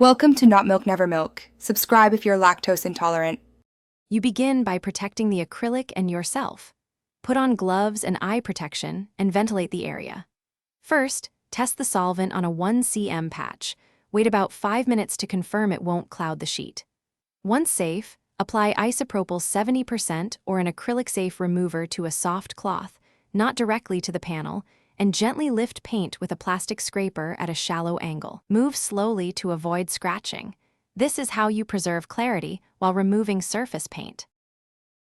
Welcome to Not Milk Never Milk. Subscribe if you're lactose intolerant. You begin by protecting the acrylic and yourself. Put on gloves and eye protection and ventilate the area. First, test the solvent on a 1 cm patch. Wait about 5 minutes to confirm it won't cloud the sheet. Once safe, apply isopropyl 70% or an acrylic-safe remover to a soft cloth, not directly to the panel, and gently lift paint with a plastic scraper at a shallow angle. Move slowly to avoid scratching. This is how you preserve clarity while removing surface paint.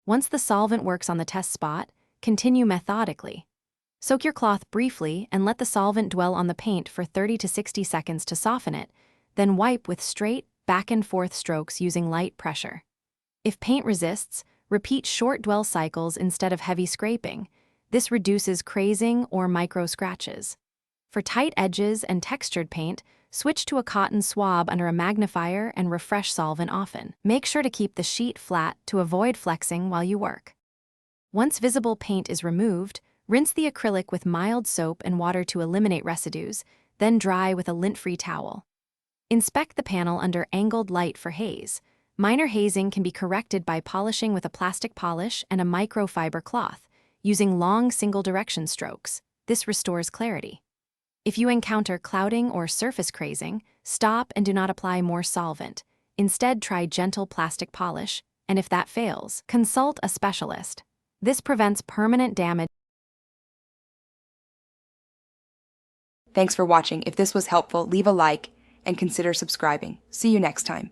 Once the solvent works on the test spot, continue methodically. Soak your cloth briefly and let the solvent dwell on the paint for 30 to 60 seconds to soften it, then wipe with straight, back-and-forth strokes using light pressure. If paint resists, repeat short dwell cycles instead of heavy scraping. This reduces crazing or micro scratches. For tight edges and textured paint, switch to a cotton swab under a magnifier and refresh solvent often. Make sure to keep the sheet flat to avoid flexing while you work. Once visible paint is removed, rinse the acrylic with mild soap and water to eliminate residues, then dry with a lint-free towel. Inspect the panel under angled light for haze. Minor hazing can be corrected by polishing with a plastic polish and a microfiber cloth, using long single-direction strokes. This restores clarity. If you encounter clouding or surface crazing, stop and do not apply more solvent. Instead, try gentle plastic polish, and if that fails, consult a specialist. This prevents permanent damage. Thanks for watching. If this was helpful, leave a like and consider subscribing. See you next time.